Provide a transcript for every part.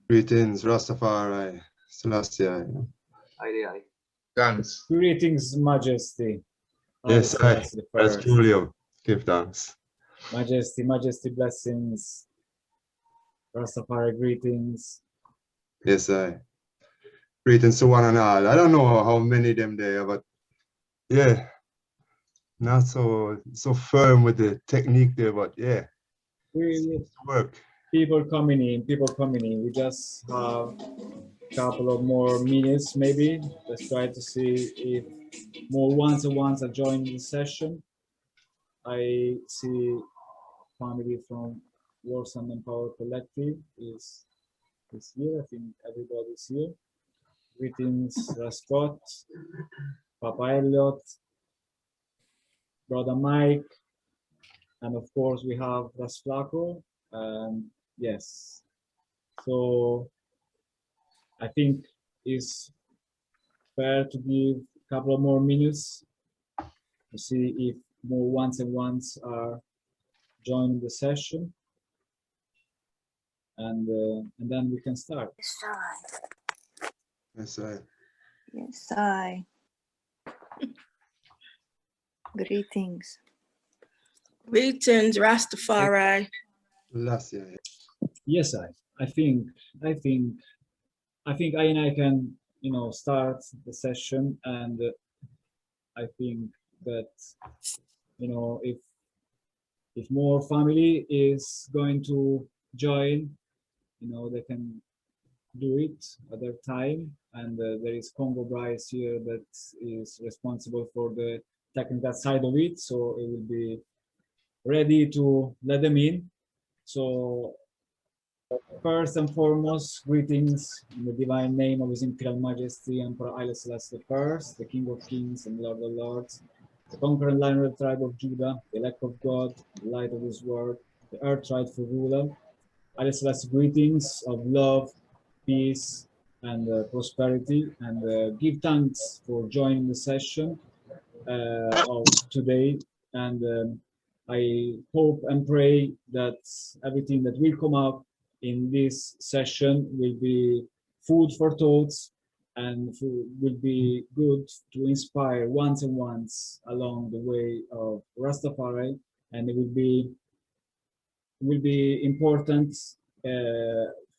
Greetings, Rastafari, Selassie. Aye. Thanks. Greetings, Majesty. Yes, I. Selassie the That's First. Julio. Give thanks. Majesty, Majesty blessings. Rastafari greetings. Yes, I. Greetings to one and all. I don't know how many of them there, but yeah, not so firm with the technique there, but yeah, We work. people coming in. We just have a couple of more minutes, maybe. Let's try to see if more ones are joining the session. I see family from Wars and Empower Collective is here. I think everybody's here. Greetings, Rascot, Papa Elliot, Brother Mike, and of course we have Ras Flaco. Yes, so I think it's fair to give a couple of more minutes to see if more ones are joining the session, and then we can start. Yes, I. Yes, I. Greetings. Greetings, Rastafari. Selassie. Yes, I think I and I can start the session, and I think that if more family is going to join, they can do it at their time, and there is Congo Bryce here that is responsible for the technical side of it, so it will be ready to let them in. So first and foremost, greetings in the divine name of His Imperial Majesty Emperor Haile Selassie I, the King of Kings and Lord of Lords, the conquering lion of the tribe of Judah, the elect of God, the light of His word, the earth rightful ruler. Haile Selassie, greetings of love, peace, and prosperity, and give thanks for joining the session of today. And I hope and pray that everything that will come up in this session will be food for thoughts and will be good to inspire once along the way of Rastafari, and it will be important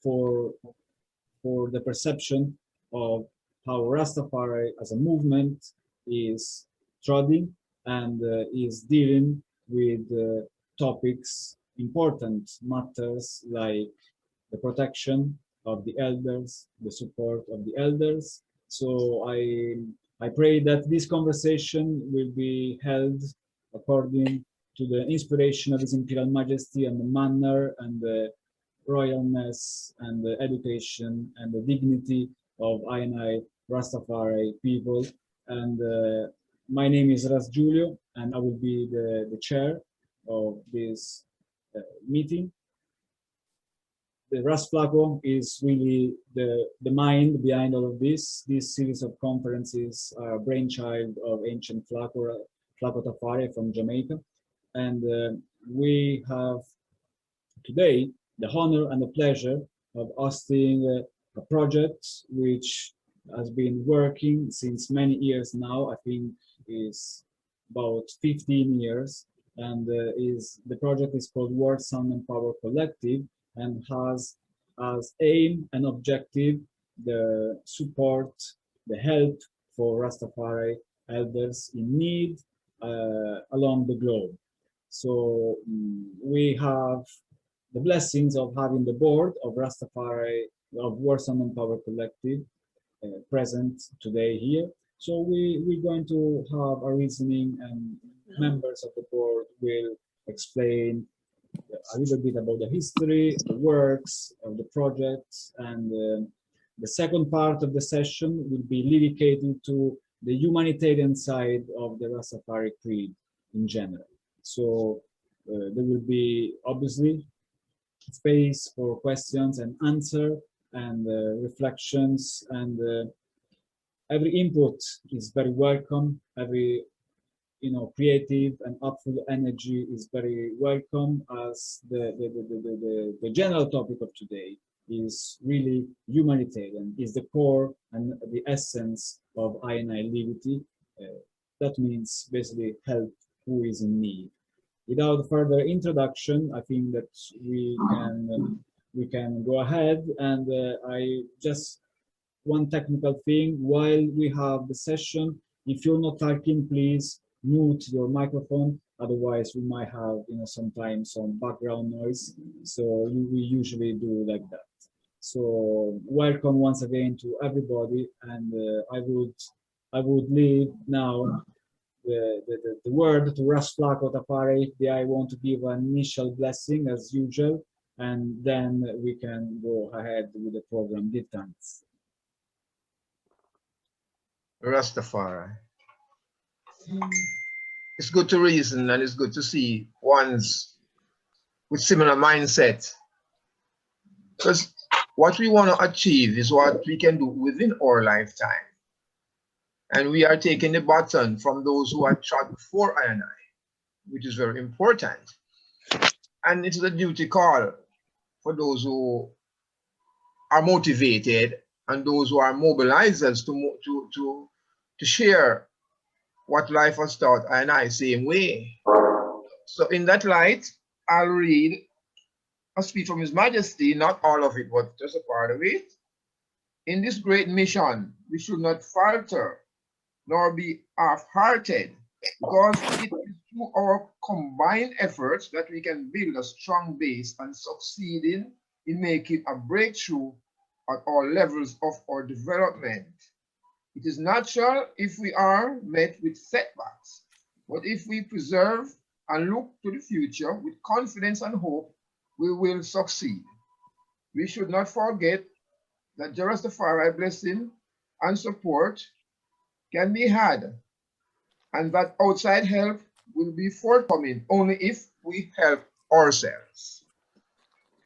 for the perception of how Rastafari as a movement is treading and is dealing with topics, important matters like the protection of the elders, the support of the elders. So I pray that this conversation will be held according to the inspiration of His Imperial Majesty and the manner and the royalness and the education and the dignity of I Rastafari people. And my name is Ras Julio, and I will be the chair of this meeting. The Ras Flaco is really the mind behind all of this. This series of conferences are a brainchild of ancient Flaco Tafari from Jamaica. And we have today the honor and the pleasure of hosting a project which has been working since many years now. I think is about 15 years, and the project is called Word, Sound and Power Collective, and has as aim and objective the support, the help for Rastafari elders in need along the globe. So we have the blessings of having the board of Rastafari, of Word, Sound and Power Collective present today here. So we're going to have a reasoning, and members of the board will explain a little bit about the history, the works of the project, and the second part of the session will be dedicated to the humanitarian side of the Rastafari Creed in general. So there will be obviously space for questions and answer and reflections, and every input is very welcome. Every creative and upful energy is very welcome, as the general topic of today is really humanitarian, is the core and the essence of I&I Liberty. That means basically help who is in need. Without further introduction, I think that we can go ahead, and I just one technical thing while we have the session. If you're not talking, please mute your microphone. Otherwise, we might have sometimes some background noise. So we usually do like that. So welcome once again to everybody, and I would leave now the word to Rastafari Tafari. I want to give an initial blessing as usual, and then we can go ahead with the program. Give thanks. Rastafari. It's good to reason, and it's good to see ones with similar mindset. Because what we want to achieve is what we can do within our lifetime. And we are taking the baton from those who are trod before I and I, which is very important. And it's a duty call for those who are motivated and those who are mobilizers to share what life has taught I and I same way. So in that light, I'll read a speech from His Majesty, not all of it, but just a part of it. In this great mission, we should not falter nor be half-hearted, because it is through our combined efforts that we can build a strong base and succeeding in making a breakthrough at all levels of our development. It is natural if we are met with setbacks, but if we preserve and look to the future with confidence and hope, we will succeed. We should not forget that the Rastafari blessing and support can be had, and that outside help will be forthcoming only if we help ourselves.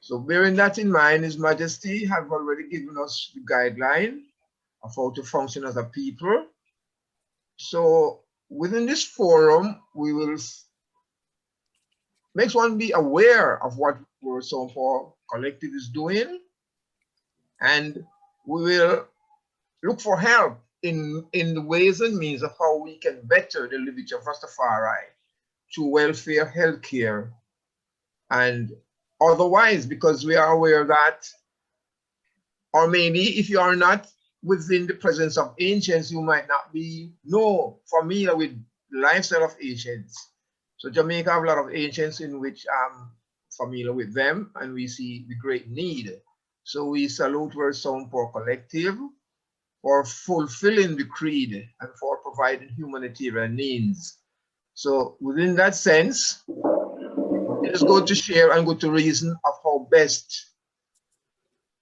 So bearing that in mind, His Majesty have already given us the guideline of how to function as a people. So within this forum, we will make one be aware of what our Sound Power Collective is doing, and we will look for help in the ways and means of how we can better the living of Rastafari through welfare, healthcare, and otherwise, because we are aware that, or maybe if you are not within the presence of ancients, you might not be familiar with the lifestyle of ancients. So Jamaica have a lot of ancients in which I'm familiar with them, and we see the great need. So we salute our Sound Power Collective for fulfilling the creed and for providing humanitarian needs. So within that sense, it is good to share and good to reason of how best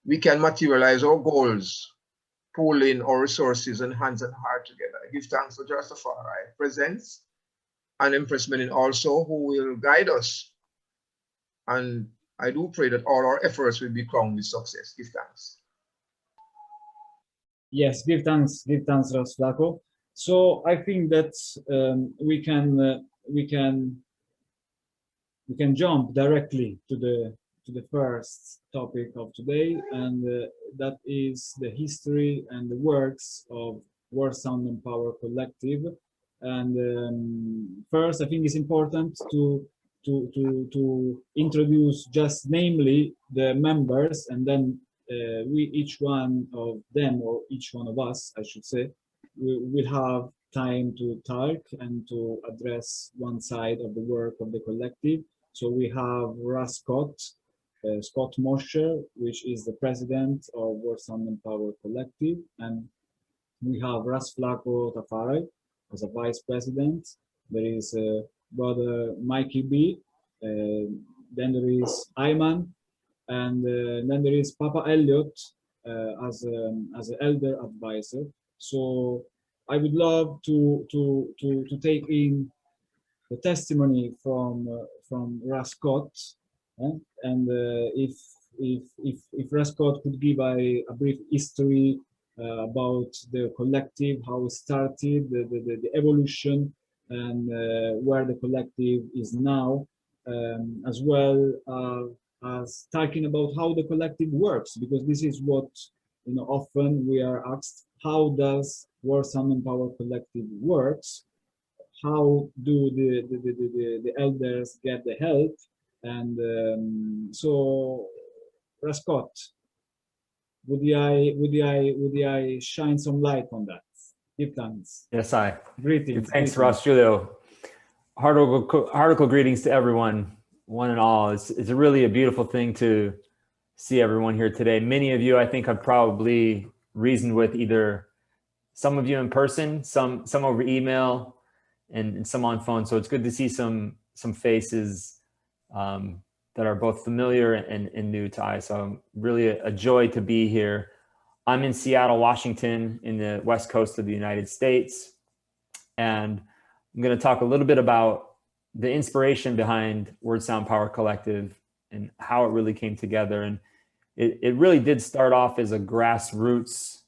we can materialize our goals, pooling our resources and hands and heart together. I give thanks to Rastafari presence and Empress Menin also, who will guide us. And I do pray that all our efforts will be crowned with success. Give thanks. Yes, give thanks, Rastafari. So I think that we can jump directly to the first topic of today, and that is the history and the works of World Sound and Power Collective. And first, I think it's important to introduce just namely the members, and then each one of them, or each one of us, I should say, will have time to talk and to address one side of the work of the collective. So we have Scott Mosher, which is the president of World Sound and Power Collective, and we have Rastafari Tafari as a vice president. There is brother Mikey B, then there is Ayman, and then there is Papa Elliot as an elder advisor. So I would love to take in the testimony from Rascott, and if Rascott could give a brief history about the collective, how it started, the evolution, and where the collective is now, as well as talking about how the collective works, because this is what, often we are asked, how does World Sound and Power Collective works? How do the elders get the help? And so, Rascott, would I shine some light on that? Give thanks. Yes, I. Greetings. Thanks, greetings. Ross Julio. Heartical greetings to everyone, one and all. It's really a beautiful thing to see everyone here today. Many of you, I think, have probably reasoned with either some of you in person, some over email, and some on phone. So it's good to see some faces that are both familiar and new to I. So really a joy to be here. I'm in Seattle, Washington, in the West Coast of the United States. And I'm going to talk a little bit about the inspiration behind Word Sound Power Collective and how it really came together. And it really did start off as a grassroots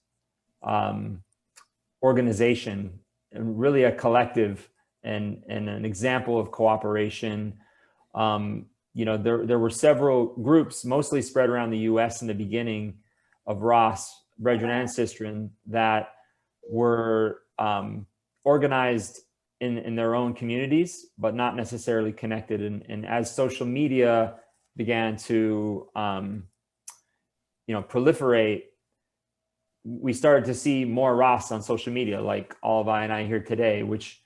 organization, and really a collective and an example of cooperation. There were several groups, mostly spread around the US in the beginning, of Ross, brethren and sistren, that were organized in their own communities, but not necessarily connected. And as social media began to proliferate, we started to see more Ross on social media, like all of I and I here today, which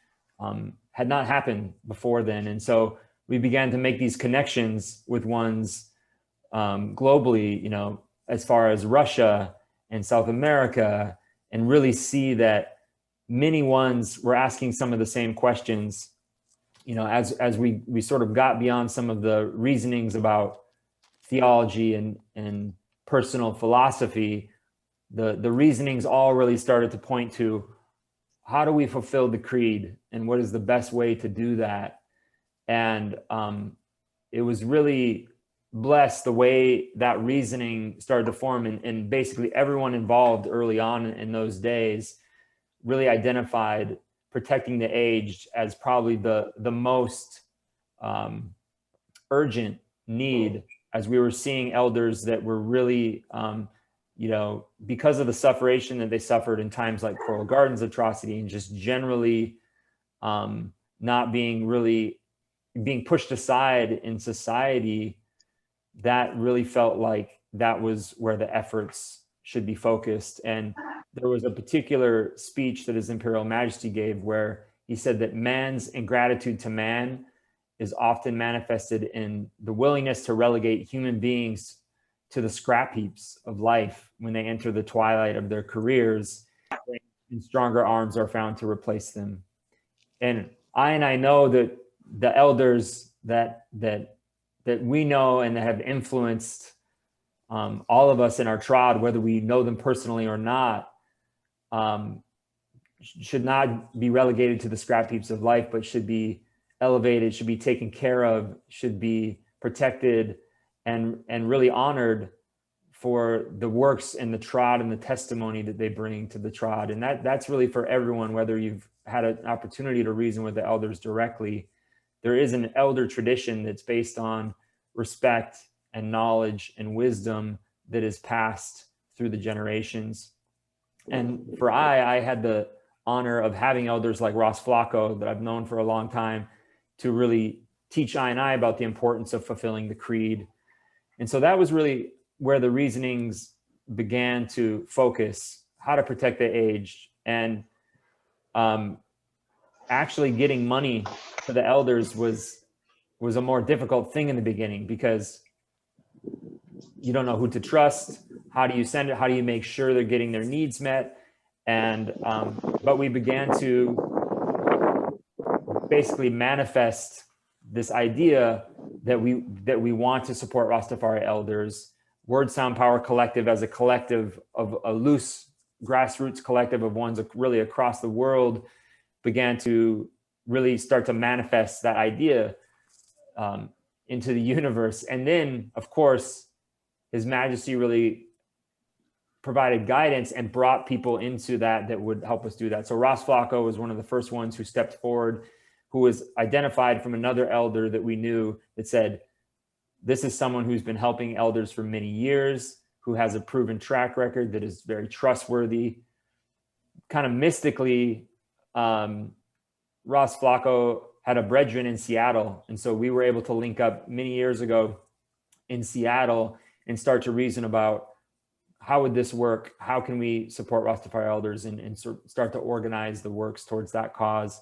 had not happened before then. And so we began to make these connections with ones globally, as far as Russia and South America, and really see that many ones were asking some of the same questions, as we sort of got beyond some of the reasonings about theology and personal philosophy. The reasonings all really started to point to, how do we fulfill the creed and what is the best way to do that? And it was really blessed the way that reasoning started to form, and basically everyone involved early on in those days really identified protecting the aged as probably the most urgent need, as we were seeing elders that were really because of the suffering that they suffered in times like Coral Gardens atrocity, and just generally not being pushed aside in society, that really felt like that was where the efforts should be focused. And there was a particular speech that His Imperial Majesty gave where he said that man's ingratitude to man is often manifested in the willingness to relegate human beings to the scrap heaps of life when they enter the twilight of their careers, and stronger arms are found to replace them. And I know that the elders that we know and that have influenced all of us in our trod, whether we know them personally or not, should not be relegated to the scrap heaps of life, but should be elevated, should be taken care of, should be protected, and really honored for the works and the trod and the testimony that they bring to the trod. And that's really for everyone, whether you've had an opportunity to reason with the elders directly. There is an elder tradition that's based on respect and knowledge and wisdom that is passed through the generations. And for I had the honor of having elders like Ross Flacco, that I've known for a long time, to really teach I and I about the importance of fulfilling the creed. And so that was really where the reasonings began to focus, how to protect the aged. And actually getting money for the elders was a more difficult thing in the beginning, because you don't know who to trust. How do you send it? How do you make sure they're getting their needs met? And but we began to basically manifest this idea that we want to support Rastafari elders. Word Sound Power Collective, as a collective of a loose grassroots collective of ones really across the world, began to really start to manifest that idea into the universe. And then, of course, His Majesty really provided guidance and brought people into that would help us do that. So Ross Flacco was one of the first ones who stepped forward, who was identified from another elder that we knew, that said, This is someone who's been helping elders for many years, who has a proven track record that is very trustworthy. Kind of mystically, Ross Flacco had a brethren in Seattle. And so we were able to link up many years ago in Seattle and start to reason about how would this work? How can we support Rastafari elders and start to organize the works towards that cause?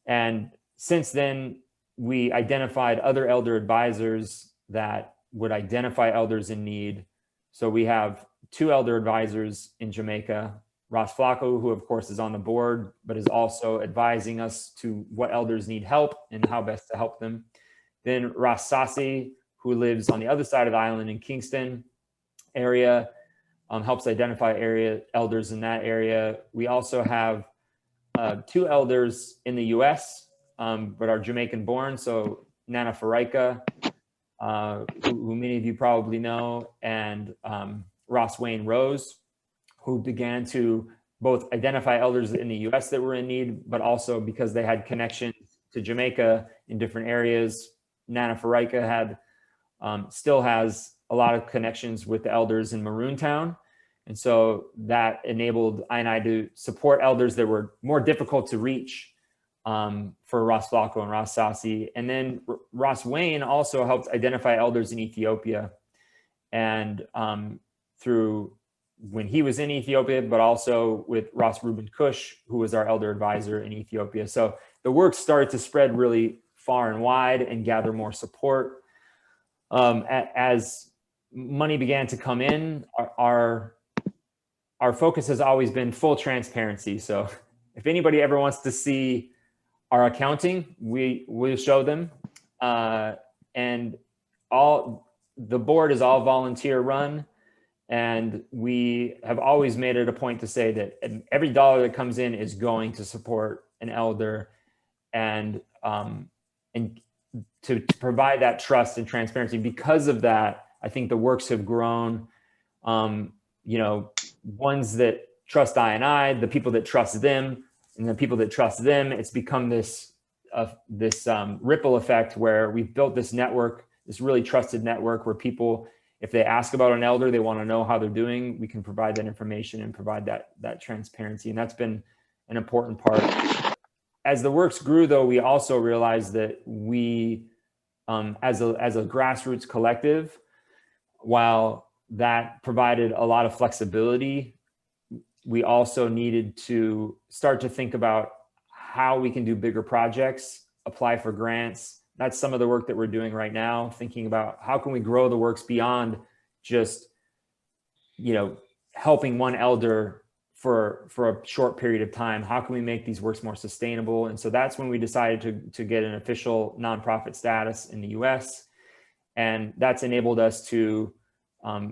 And since then, we identified other elder advisors that would identify elders in need. So we have 2 elder advisors in Jamaica, Ross Flacco, who of course is on the board, but is also advising us to what elders need help and how best to help them. Then Ras Sassi, who lives on the other side of the island in Kingston area, helps identify elders in that area. We also have 2 elders in the US, but are Jamaican born. So Nana Faraika, who many of you probably know, and Ross Wayne Rose, who began to both identify elders in the US that were in need, but also because they had connections to Jamaica in different areas. Nana Faraika had, still has a lot of connections with the elders in Maroontown. And so that enabled I to support elders that were more difficult to reach for Ross Flacco and Ross Sassi. And then Ross Wayne also helped identify elders in Ethiopia. And through when he was in Ethiopia, but also with Ross Ruben Kush, who was our elder advisor in Ethiopia. So the work started to spread really far and wide and gather more support. As money began to come in, our focus has always been full transparency. So if anybody ever wants to see our accounting, we'll show them. And the board is all volunteer run. And we have always made it a point to say that every dollar that comes in is going to support an elder, and to provide that trust and transparency. Because of that, I think the works have grown. You know, ones that trust I, the people that trust them, and the people that trust them. It's become this ripple effect where we've built this network, this really trusted network where people, if they ask about an elder, they want to know how they're doing, we can provide that information and provide that transparency. And that's been an important part. As the works grew, though, we also realized that we, as a grassroots collective, while that provided a lot of flexibility, we also needed to start to think about how we can do bigger projects, apply for grants. That's some of the work that we're doing right now, thinking about how can we grow the works beyond just, you know, helping one elder for a short period of time. How can we make these works more sustainable? And so that's when we decided to get an official nonprofit status in the US. And that's enabled us to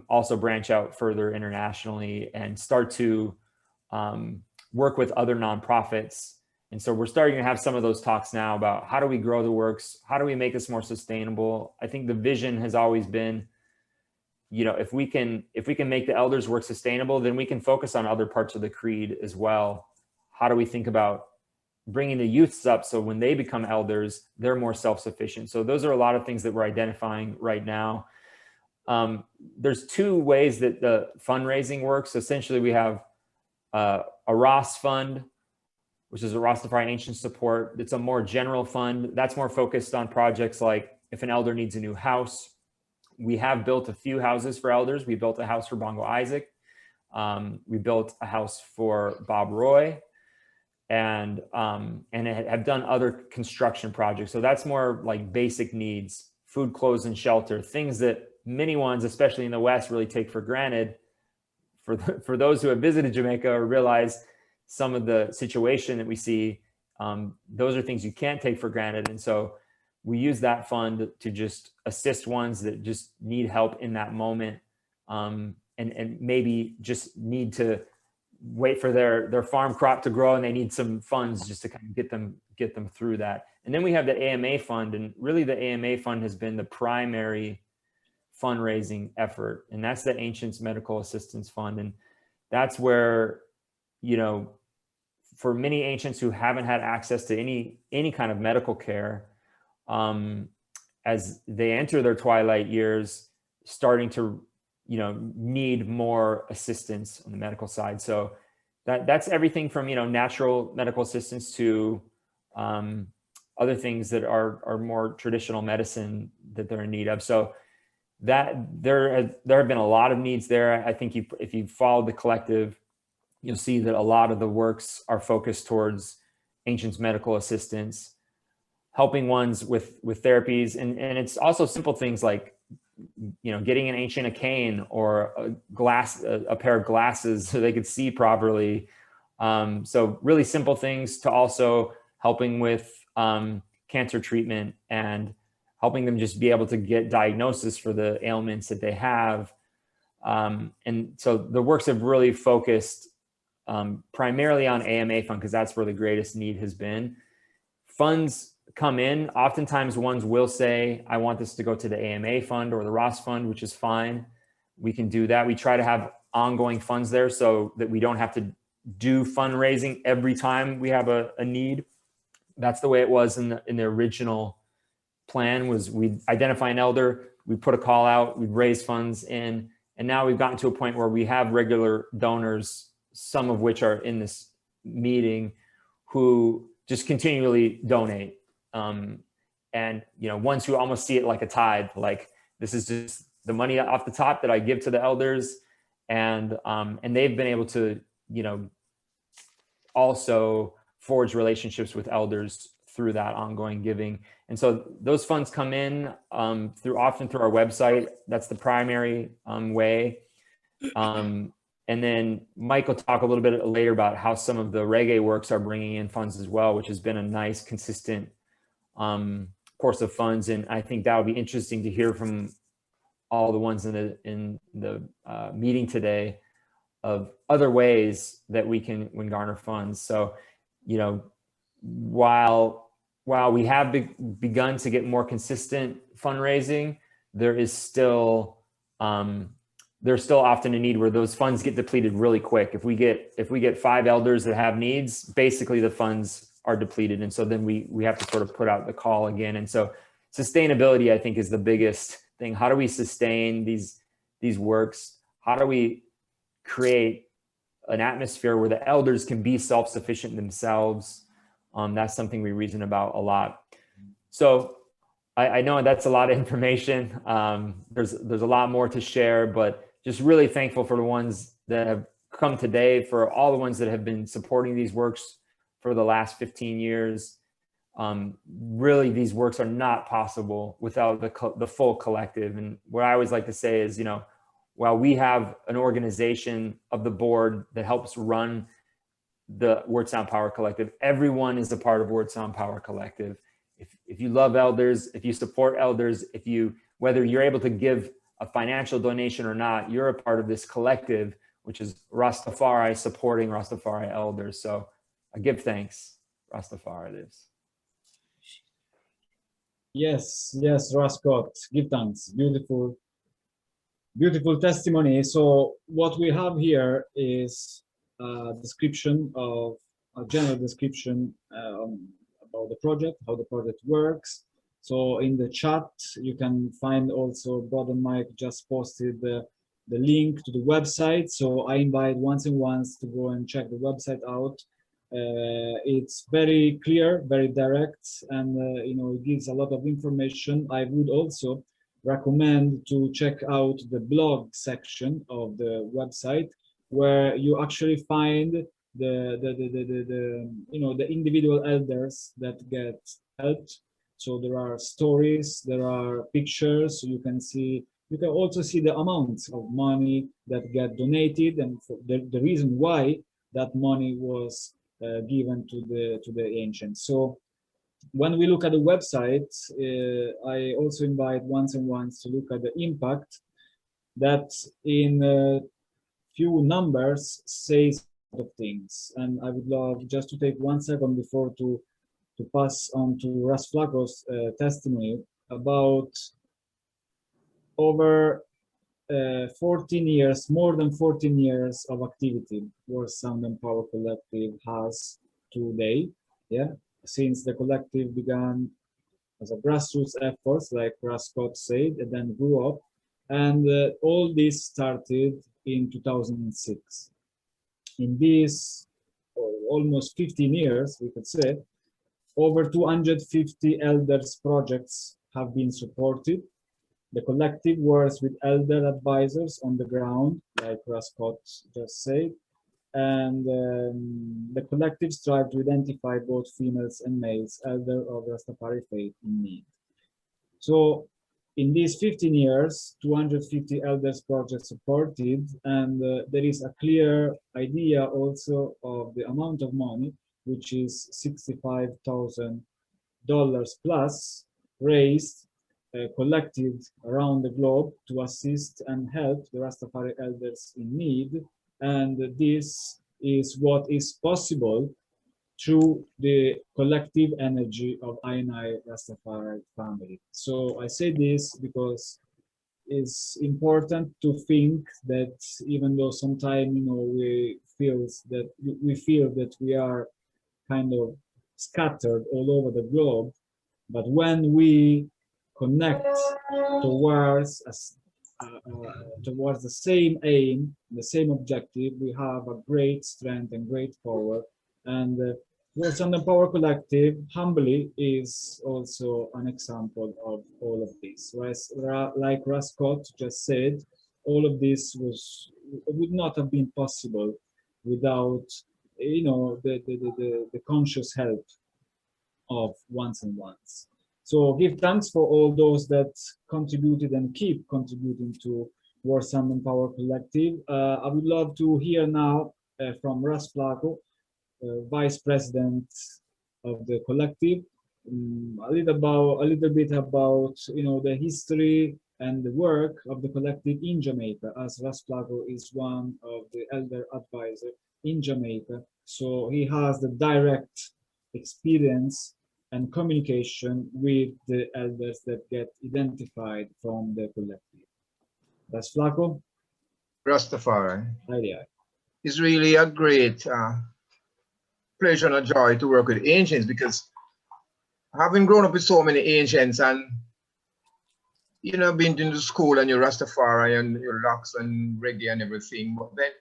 also branch out further internationally and start to work with other nonprofits. And so we're starting to have some of those talks now about how do we grow the works? How do we make this more sustainable? I think the vision has always been, you know, if we can make the elders' work sustainable, then we can focus on other parts of the creed as well. How do we think about bringing the youths up so when they become elders, they're more self-sufficient? So those are a lot of things that we're identifying right now. There's 2 ways that the fundraising works. Essentially, we have a Ross fund, which is a Rastafari Incents support. It's a more general fund that's more focused on projects like if an elder needs a new house. We have built a few houses for elders. We built a house for Bongo Isaac. We built a house for Bob Roy, and have done other construction projects. So that's more like basic needs, food, clothes, and shelter, things that many ones, especially in the West, really take for granted. For those who have visited Jamaica or realize some of the situation that we see, those are things you can't take for granted. And so we use that fund to just assist ones that just need help in that moment, and maybe just need to wait for their farm crop to grow, and they need some funds just to kind of get them through that. And then we have the AMA fund, and really the AMA fund has been the primary fundraising effort, and that's the Ancients Medical Assistance Fund. And that's where, you know, for many ancients who haven't had access to any kind of medical care, as they enter their twilight years, starting to, you know, need more assistance on the medical side. So that's everything from, you know, natural medical assistance to other things that are more traditional medicine that they're in need of. So that there have been a lot of needs there. I think if you follow the collective, you'll see that a lot of the works are focused towards ancients medical assistance, helping ones with therapies, and it's also simple things like, you know, getting an ancient a cane or a pair of glasses so they could see properly. So really simple things to also helping with cancer treatment and helping them just be able to get diagnosis for the ailments that they have. And so the works have really focused primarily on AMA fund, because that's where the greatest need has been. Funds come in, oftentimes ones will say, I want this to go to the AMA fund or the Ross fund, which is fine. We can do that. We try to have ongoing funds there so that we don't have to do fundraising every time we have a need. That's the way it was in the original plan. Was we'd identify an elder, we'd put a call out, we'd raise funds in, and now we've gotten to a point where we have regular donors, some of which are in this meeting, who just continually donate. And, you know, ones who almost see it like a tithe, like this is just the money off the top that I give to the elders. And they've been able to, you know, also forge relationships with elders through that ongoing giving. And so those funds come in often through our website. That's the primary way. And then Mike will talk a little bit later about how some of the reggae works are bringing in funds as well, which has been a nice, consistent course of funds. And I think that would be interesting to hear from all the ones in the meeting today of other ways that we can garner funds. So, you know, while we have begun to get more consistent fundraising, there is still there's still often a need where those funds get depleted really quick. If we get 5 elders that have needs, basically the funds are depleted. And so then we have to sort of put out the call again. And so sustainability, I think, is the biggest thing. How do we sustain these works? How do we create an atmosphere where the elders can be self-sufficient themselves? That's something we reason about a lot. So I know that's a lot of information. There's a lot more to share, but just really thankful for the ones that have come today, for all the ones that have been supporting these works for the last 15 years. Really, these works are not possible without the full collective. And what I always like to say is, you know, while we have an organization of the board that helps run the Word Sound Power Collective, everyone is a part of Word Sound Power Collective. If you love elders, if you support elders, whether you're able to give a financial donation or not, you're a part of this collective, which is Rastafari supporting Rastafari elders. So I give thanks. Rastafari lives. Yes, Rascott, give thanks. Beautiful, beautiful testimony. So what we have here is a general description about the project, how the project works. So in the chat, you can find also Brother Mike just posted the link to the website. So I invite once and once to go and check the website out. It's very clear, very direct, and you know, it gives a lot of information. I would also recommend to check out the blog section of the website, where you actually find the individual elders that get helped. So there are stories, there are pictures, so you can also see the amounts of money that get donated, and for the reason why that money was given to the ancients. So when we look at the website, I also invite once and once to look at the impact that in few numbers says a lot of things. And I would love just to take 1 second before to pass on to Ras Flaco's testimony about over 14 years, more than 14 years of activity Word Sound and Power Collective has today, yeah, since the collective began as a grassroots efforts, like Scott said, and then grew up. And all this started in 2006. In these almost 15 years, we could say, over 250 elders projects have been supported. The collective works with elder advisors on the ground, like Scott just said, and the collective strive to identify both females and males, elder of Rastafari faith in need. So in these 15 years, 250 elders projects supported, and there is a clear idea also of the amount of money, which is $65,000 plus raised, collected around the globe to assist and help the Rastafari elders in need. And this is what is possible through the collective energy of I Rastafari family. So I say this because it's important to think that even though sometimes we feel that we are kind of scattered all over the globe, but when we connect towards the same aim, the same objective, we have a great strength and great power. And Words on the Power Collective, humbly, is also an example of all of this. Like Scott just said, all of this would not have been possible without, the conscious help of ones and ones. So give thanks for all those that contributed and keep contributing to Words on the Power Collective. I would love to hear now from Ras Flaco, Vice President of the collective, a little bit about the history and the work of the collective in Jamaica, as Ras Flaco is one of the elder advisors in Jamaica, so he has the direct experience and communication with the elders that get identified from the collective. Ras Flaco. Rastafari. Aye. It's really a great pleasure and a joy to work with ancients, because having grown up with so many ancients and been to school and your Rastafari and your locks and reggae and everything, but then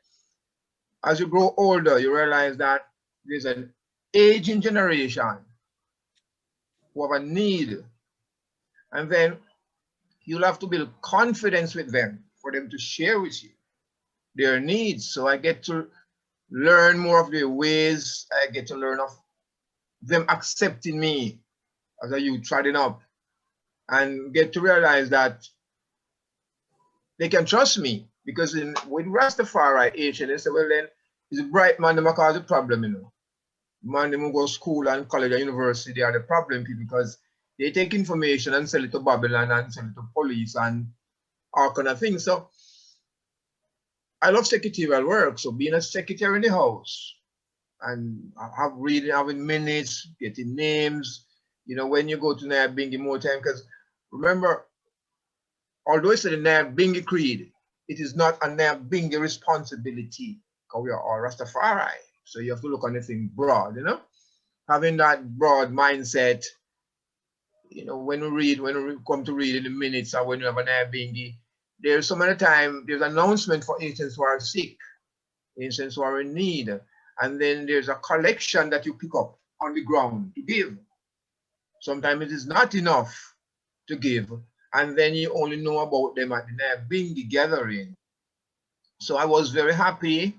as you grow older you realize that there's an aging generation who have a need, and then you'll have to build confidence with them for them to share with you their needs. So I get to learn more of their ways. I get to learn of them accepting me as a youth trading up, and get to realize that they can trust me, because with Rastafari Asian, they say, well then, he's a bright man that cause the problem, Man, them who go to school and college and university, they are the problem people, because they take information and sell it to Babylon and sell it to police and all kind of things. So I love secretarial work. So being a secretary in the house and having minutes, getting names, when you go to Nyabingi more time, because remember, although it's a Nyabingi creed, it is not a Nyabingi responsibility, because we are all Rastafari. So you have to look on the thing broad, having that broad mindset. When we come to read in the minutes, or when you have an Nyabingi, there's so many times there's announcement for ancients who are sick, ancients who are in need, and then there's a collection that you pick up on the ground to give. Sometimes it is not enough to give, and then you only know about them at the Nyabingi gathering. So I was very happy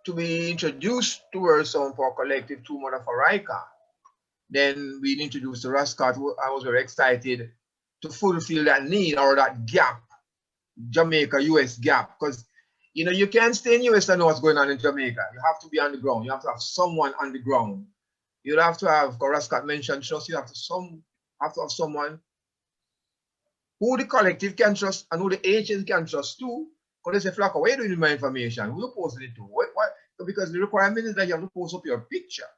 to be introduced to Words on Power Collective to Mother Faraika. Then we introduced to Rascot. I was very excited to fulfill that need, or that gap, Jamaica-US gap, because you can't stay in US and know what's going on in Jamaica. You have to be on the ground. You have to have someone on the ground. You'll have to have, Rascot mentioned trust. You have to have someone who the collective can trust and who the agents can trust too. Because they say, Flaco, why are you doing my information? Who are you posting it to? Why? Because the requirement is that you have to post up your picture.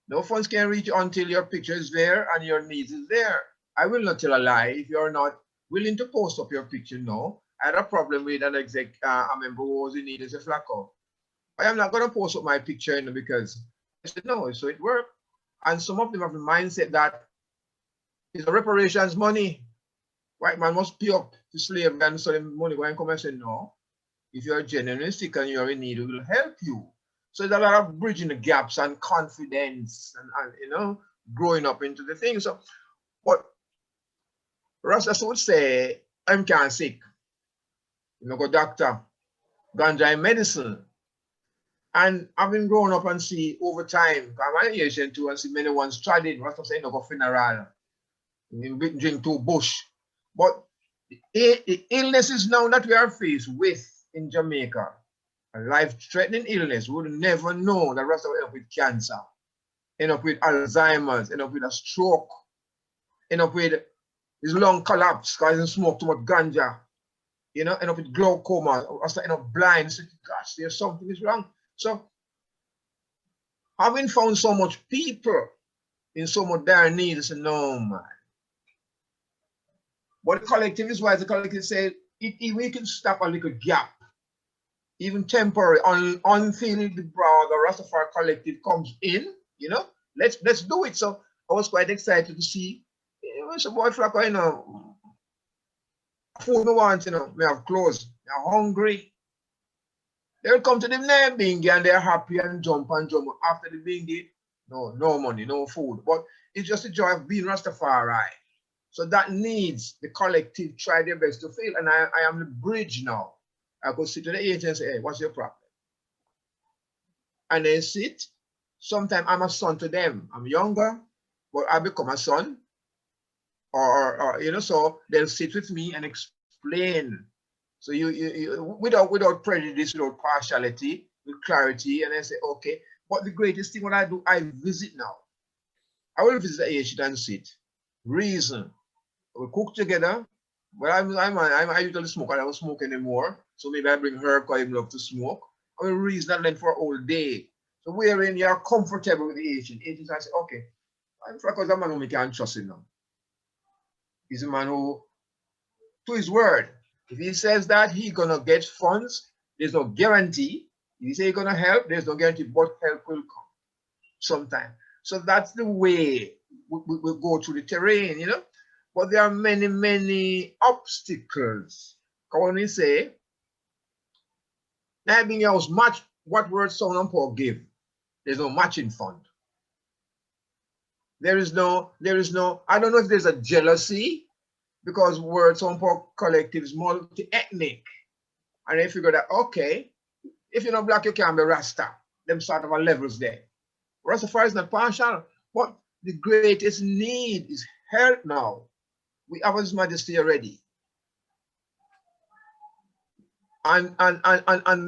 No funds can reach you until your picture is there and your needs is there. I will not tell a lie. If you're not willing to post up your picture, no. I had a problem with an a member who was in need. He said, Flaco, I am not going to post up my picture because I said, no, so it worked. And some of them have the mindset that it's a reparations money. White man must pay up to slavery and so the money going to come and say, no, if you're genuinely sick and you're in need, we will help you. So there's a lot of bridging the gaps and confidence and you know, growing up into the thing. So what Rasta would say, I'm can't sick. You know, go doctor, ganja medicine. And I've been growing up and see over time, I'm an Asian too, and see many ones tried it. Rasta say, no go funeral. You drink too bush. But the illnesses now that we are faced with in Jamaica, a life-threatening illness, we would never know that Rasta will end up with cancer, end up with Alzheimer's, end up with a stroke, end up with his lung collapse because he smoked too much ganja, you know, end up with glaucoma, Rasta end up blind. So, gosh, there's something is wrong. So, having found so much people in so much dire need, I said, no, man. But the collective is why the collective said, if we can stop a little gap, even temporary, until the Rastafari collective comes in, you know, let's do it. So I was quite excited to see, you know, some boy flock, you know, food no want, you know, we have clothes, they're hungry. They'll come to the name bingy and they're happy and jump. After the bingy, no money, no food. But it's just the joy of being Rastafari. So that needs the collective try their best to fail. And I am the bridge now. I could sit to the agent and say, hey, what's your problem? And they sit. Sometimes I'm a son to them. I'm younger, but I become a son. Or you know, so they'll sit with me and explain. So you without prejudice, without partiality, with clarity, and I say, okay. But the greatest thing what I do, I visit now. I will visit the agent and sit. Reason. We cook together. Well, I usually smoke. I don't smoke anymore. So maybe I bring herb because I love to smoke. I will reason and then for a whole day. So wherein you're comfortable with the agent. Agents, I say, okay, I'm because a man who can trust him now. He's a man who, to his word, if he says that he's gonna get funds, there's no guarantee. If he say he's gonna help, there's no guarantee, but help will come sometime. So that's the way we go through the terrain, you know. But there are many, many obstacles. When we say, now being else match what word sound and poor give. There's no matching fund. There is no, I don't know if there's a jealousy because word sound poor collective is multi-ethnic. And they figure that, okay, if you're not black, you can't be Rasta. Them sort of levels there. Rastafari is not partial, but the greatest need is health now. We have His Majesty already. And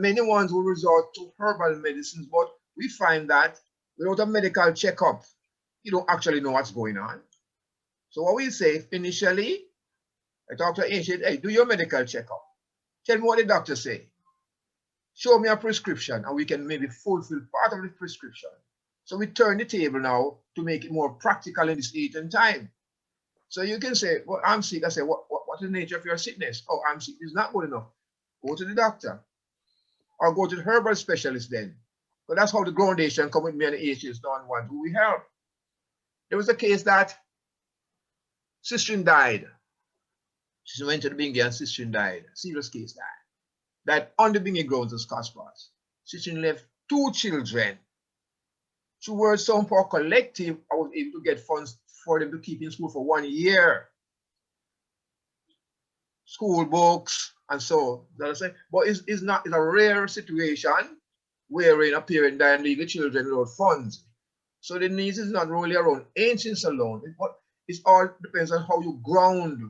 many ones will resort to herbal medicines, but we find that without a medical checkup, you don't actually know what's going on. So what we say initially, I talk to agent, hey, do your medical checkup. Tell me what the doctor say. Show me a prescription and we can maybe fulfill part of the prescription. So we turn the table now to make it more practical in this age and time. So you can say, well, I'm sick. I say, what is the nature of your sickness? Oh, I'm sick. It's not good enough. Go to the doctor. Or go to the herbal specialist then. But that's how the groundation come with me and the agents don't want who we help. There was a case that Sister died. She went to the Bingy and Sister died. Serious case died. That on the Bingy grounds of Scottsbars. Sister left 2 children. Through some for collective, I was able to get funds for them to keep in school for 1 year. School books and so. But it's not, it's a rare situation wherein a parent died and leave the children without funds. So the needs is not really around ancients alone. It all depends on how you ground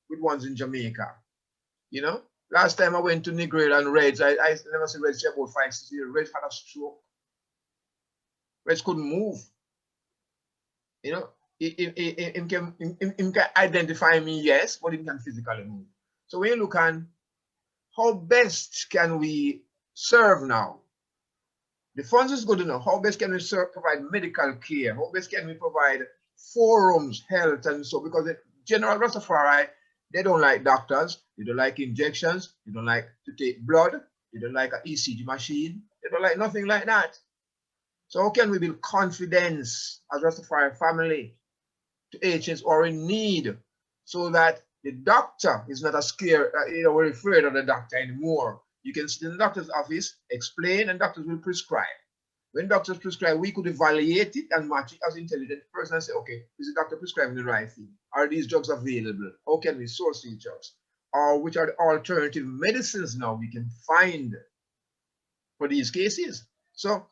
with ones in Jamaica. You know, last time I went to Negril and Reds, I never seen Reds about 5, 6 years. Reds had a stroke. Reds couldn't move. You know, he can identify me, yes, but he can physically move. So when you look at how best can we serve now? The funds is good enough. How best can we provide medical care? How best can we provide forums, health, and so? Because the general Rastafari, they don't like doctors. They don't like injections. They don't like to take blood. They don't like an ECG machine. They don't like nothing like that. So how can we build confidence as Rastafari family to agents who are in need, so that the doctor is not a scare, we're afraid of the doctor anymore. You can sit in the doctor's office, explain, and doctors will prescribe. When doctors prescribe, we could evaluate it and match it as an intelligent person and say, okay, is the doctor prescribing the right thing? Are these drugs available? How can we source these drugs? Or which are the alternative medicines now we can find for these cases? So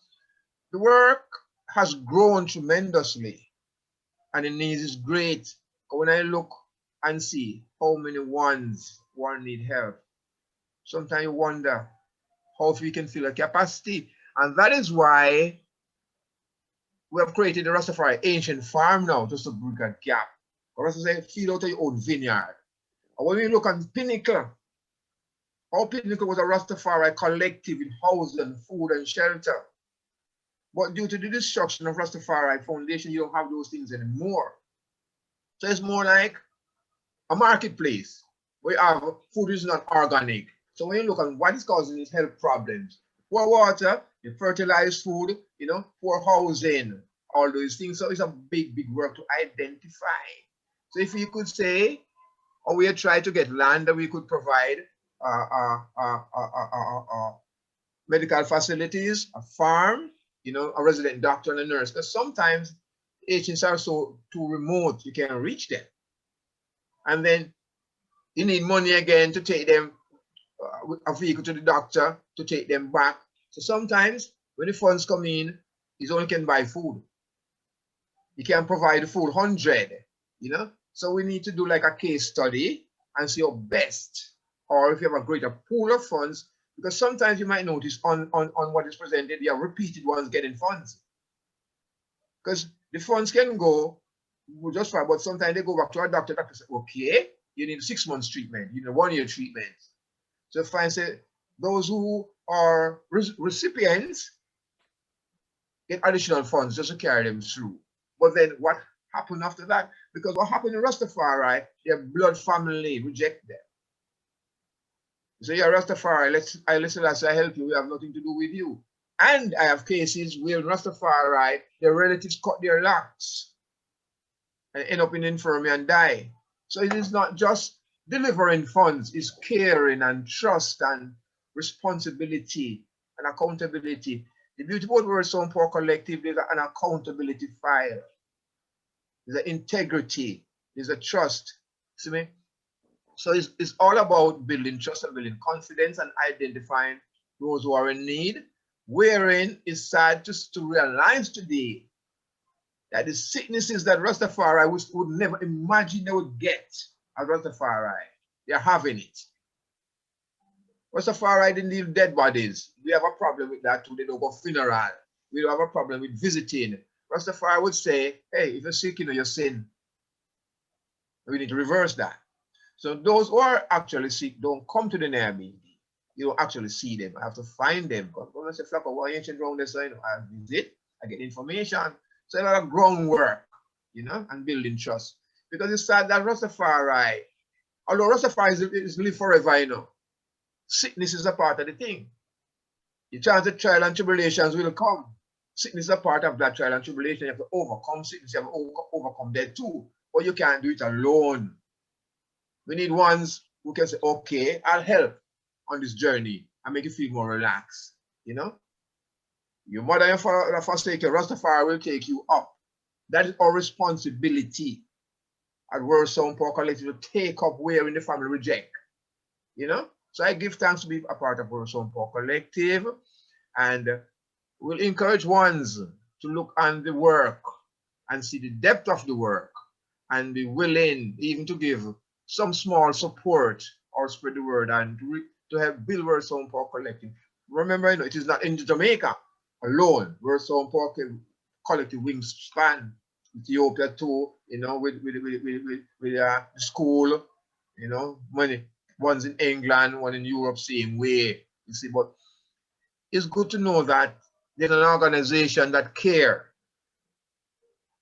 the work has grown tremendously, and the need is great. When I look and see how many ones one need help, sometimes you wonder how we can fill a capacity. And that is why we have created the Rastafari Ancient Farm now, just to bridge a gap. Or as I say, feed out of your own vineyard. And when we look at Pinnacle, our Pinnacle was a Rastafari collective in housing, food, and shelter. But due to the destruction of Rastafari Foundation, you don't have those things anymore. So it's more like a marketplace where you have food is not organic. So when you look at what is causing these health problems, poor water, the fertilized food, poor housing, all those things. So it's a big, big work to identify. So if you could say, or we try to get land that we could provide medical facilities, a farm, a resident doctor and a nurse, because sometimes agents are so too remote, you can't reach them. And then you need money again to take them, a vehicle to the doctor to take them back. So sometimes when the funds come in, you only can buy food. You can't provide the full 100, So we need to do like a case study and see how best, or if you have a greater pool of funds, because sometimes you might notice on what is presented, there are repeated ones getting funds. Because the funds can go just fine, but sometimes they go back to our doctor. Doctor says, okay, you need 6 months treatment, you need 1 year treatment. So fine, say those who are recipients get additional funds just to carry them through. But then what happened after that? Because what happened in Rastafari, their blood family reject them. So you're Rastafari, let's help you, we have nothing to do with you. And I have cases where in Rastafari, their relatives cut their locks and end up in infirmary and die. So it is not just delivering funds, it's caring and trust and responsibility and accountability. The beauty about World Sound Power Collective, there's an accountability file. There's an integrity, there's a trust. See me? So it's all about building trust and building confidence and identifying those who are in need, wherein it's sad just to realize today that the sicknesses that Rastafari would never imagine they would get at Rastafari, they're having it. Rastafari didn't leave dead bodies. We have a problem with that too. They don't go funeral. We don't have a problem with visiting. Rastafari would say, hey, if you're sick, you're sin. We need to reverse that. So those who are actually sick don't come to the Airbnb. You don't actually see them. I have to find them. Because when I say flock of one ancient round there, so I visit, I get information. So a lot of groundwork, and building trust. Because it's sad that Rastafari, although Rastafari is live forever, sickness is a part of the thing. The chance of trial and tribulations will come. Sickness is a part of that trial and tribulation. You have to overcome sickness, you have to overcome that too. But you can't do it alone. We need ones who can say, okay, I'll help on this journey and make you feel more relaxed. Your mother and father forsake you, Rastafari will take you up. That is our responsibility at World Sound Power Collective to take up where in the family reject. So I give thanks to be a part of World Sound Power Collective, and we'll encourage ones to look on the work and see the depth of the work and be willing even to give some small support or spread the word and to help build World Sound Power Collective. Remember, it is not in Jamaica alone. World Sound Power Collective wingspan, Ethiopia too, with the school, money. One's in England, one in Europe, same way. You see, but it's good to know that there's an organization that care.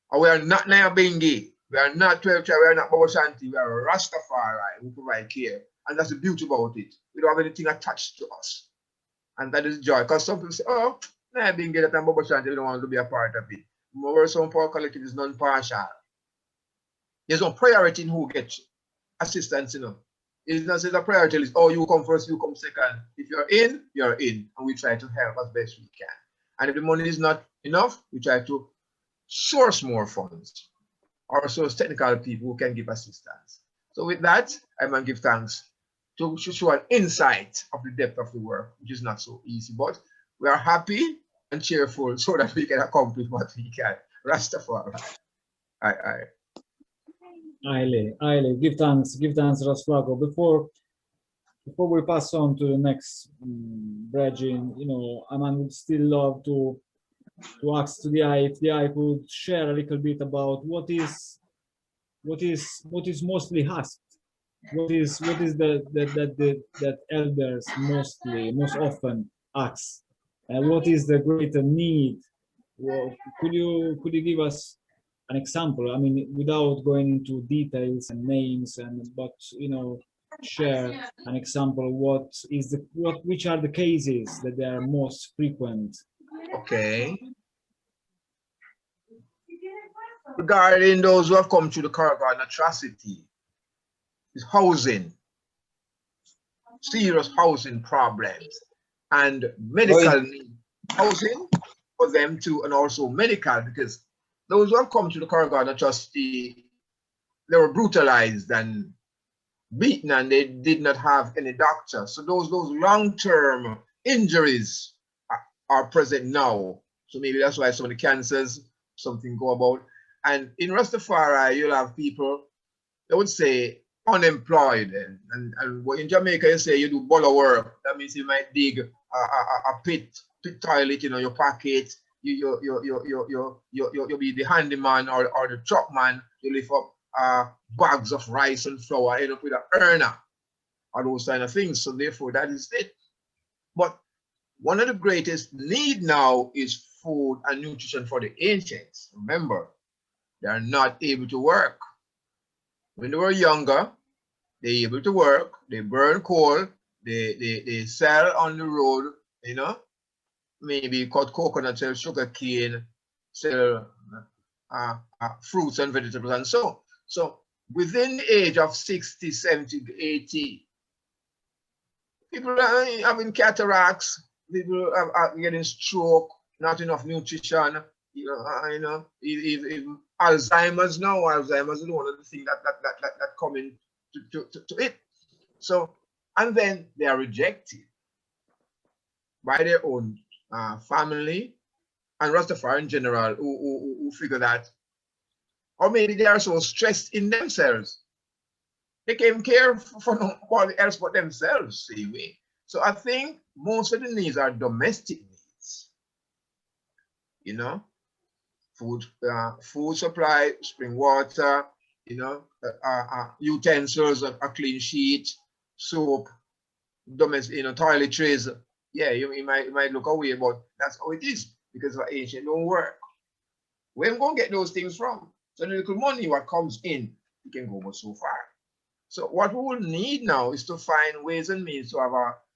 And we are not Nyabingi, we are not 12 tribe, we are not Bawashanti, we are Rastafari who provide care. And that's the beauty about it. We don't have anything attached to us. And that is joy. Because some people say, oh, I being get that and Bobo Shanti don't want to be a part of it. Moreover, some power collective is non-partial. There's no priority in who gets assistance, you know. It's not a priority list. Oh, you come first, you come second. If you're in, you're in. And we try to help as best we can. And if the money is not enough, we try to source more funds or source technical people who can give assistance. So with that, I might give thanks to show an insight of the depth of the work, which is not so easy, but we are happy and cheerful so that we can accomplish what we can. Rastafari. Aye. Aye, give thanks, Rasflago. Before we pass on to the next bridging, you know, Aman would still love to ask to the eye if the eye could share a little bit about what is mostly asked. What is that elders most often ask, and what is the greater need? Well, could you give us an example? I mean, without going into details and names, but you know, share an example. Which are the cases that they are most frequent? Okay. Regarding those who have come through the Karagarden atrocity, is housing, serious housing problems, and medical need. Housing for them too, and also medical, because those who have come to the Karagarden atrocity, they were brutalized and beaten, and they did not have any doctor. So those long-term injuries are present now. So maybe that's why some of the cancers, something go about. And in Rastafari, you'll have people, they would say, unemployed. And in Jamaica, you say you do bolo work. That means you might dig a pit toilet, you know, your pocket. You be the handyman or the truckman. You lift up bags of rice and flour, end up with an earner, or those kind of things. So therefore, that is it. But one of the greatest need now is food and nutrition for the ancients. Remember, they are not able to work. When they were younger, they're able to work, they burn coal, they sell on the road, you know, maybe cut coconut, sell sugar cane, sell fruits and vegetables and so on. So within the age of 60, 70, 80, people are having cataracts, people are getting stroke, not enough nutrition, even Alzheimer's now. Alzheimer's is one of the things that come in to it. So, and then they are rejected by their own family and Rastafari in general, who figure that, or maybe they are so stressed in themselves, they can't care for nobody else but themselves, see we. So I think most of the needs are domestic needs, you know. Food supply, spring water, you know, utensils, a clean sheet, soap, domestic, you know, toiletries. Yeah, you might look away, but that's how it is because our ancient don't work. Where am I going to get those things from? So the little money what comes in, you can go but so far. So what we will need now is to find ways and means to have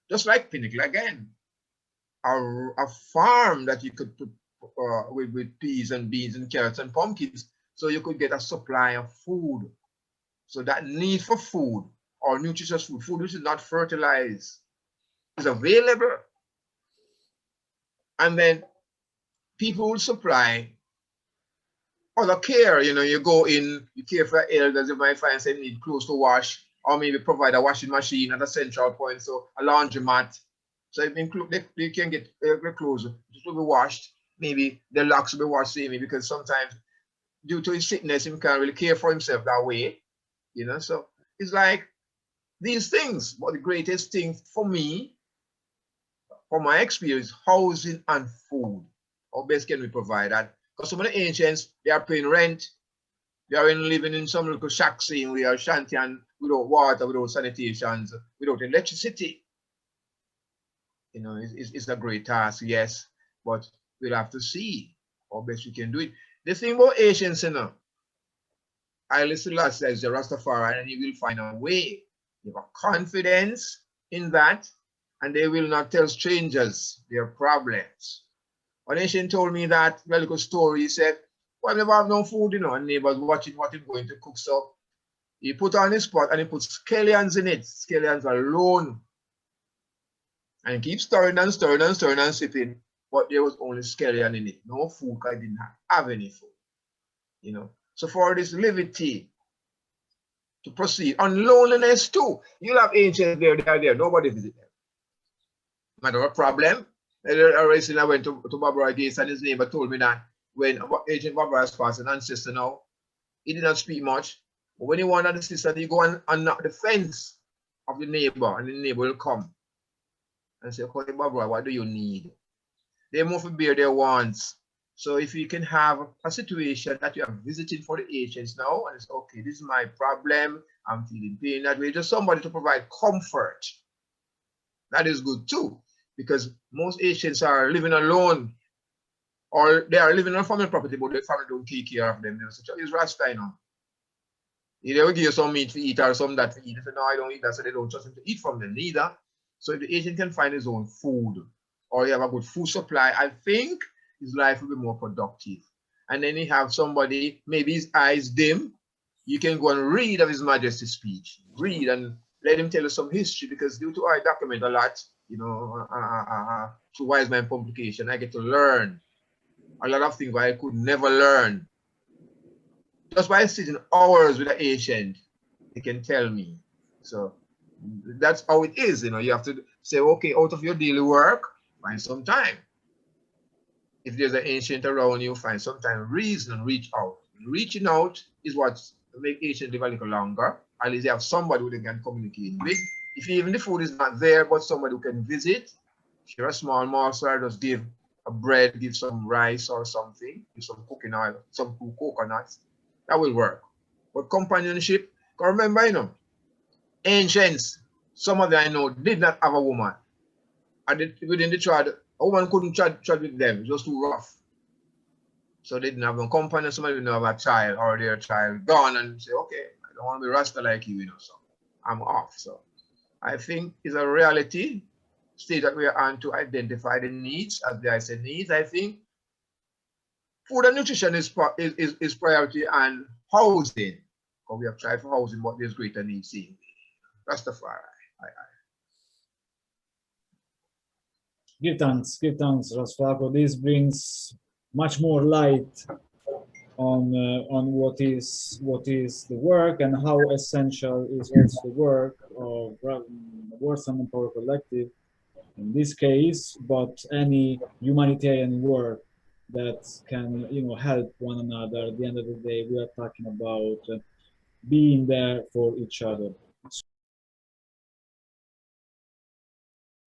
just like Pinnacle again, a farm that you could put with peas and beans and carrots and pumpkins, so you could get a supply of food. So that need for food or nutritious food which is not fertilized, is available. And then people will supply other care. You know, you go in, you care for elders, you might find they need clothes to wash, or maybe provide a washing machine at a central point, so a laundromat. So they can get their clothes just to be washed. Maybe the locks will be washed same, because sometimes due to his sickness, he can't really care for himself that way. You know, so it's like these things. But the greatest thing for me, from my experience, housing and food. How best can we provide that? Because some of the ancients, they are paying rent. They are living in some little shack scene where shanty and without water, without sanitations, without electricity. You know, it's a great task, yes, but we'll have to see how best we can do it. The thing about Asians, you know, I listen to says the Rastafari, and he will find a way. You have confidence in that, and they will not tell strangers their problems. One ancient told me that very good story. He said, well, never have no food, you know, and neighbors watching what he's going to cook. So he put on his pot and he put scallions in it, scallions alone. And he keeps stirring and stirring and stirring and sipping. But there was only scallion in it. No food, because I didn't have any food. You know. So for this levity to proceed, and loneliness too. You'll have ancients there, they are there, nobody visit them. Matter of problem. Recently I went to Barbara Gates, and his neighbor told me that when Agent Barbara has passed, an ancestor now, he did not speak much. But when he wanted the sister, he go and knock the fence of the neighbor, and the neighbor will come and say, okay, Barbara, what do you need? They move to bear their wants. So if you can have a situation that you are visiting for the ancients now, and it's okay, this is my problem, I'm feeling pain that way, just somebody to provide comfort. That is good too, because most ancients are living alone, or they are living on family property, but their family don't take care of them. They're such a Rasta, you know. They will give you some meat to eat or some that to eat. They say, no, I don't eat that, so they don't trust him to eat from them neither. So if the agent can find his own food, or you have a good food supply, I think his life will be more productive. And then you have somebody, maybe his eyes dim, you can go and read of His Majesty's speech. Read and let him tell you some history, because due to I document a lot, you know, through Wisemind Publications, I get to learn a lot of things I could never learn. Just by sitting hours with an ancient, they can tell me. So that's how it is, you know. You have to say, okay, out of your daily work, find some time. If there's an ancient around you, find some time, reason and reach out. Reaching out is what makes ancient live a little longer. At least they have somebody who they can communicate with. If even the food is not there, but somebody who can visit, share a small morsel, just give a bread, give some rice or something, give some cooking oil, some coconuts, that will work. But companionship, remember, you know, ancients, some of them I know did not have a woman. And within the tribe, a woman couldn't trade with them, it was too rough. So they didn't have no companion, somebody didn't have a child, or their child gone, and say, okay, I don't want to be Rasta like you, you know, so I'm off. So I think it's a reality state that we are on to identify the needs, as I said, needs. I think food and nutrition is priority, and housing. Because we have tried for housing, but there's greater needs in Rastafari. Give thanks, Rastafari. This brings much more light on what is the work and how essential is also the work of Wisemind Power Collective in this case, but any humanitarian work that can, you know, help one another. At the end of the day, we are talking about being there for each other.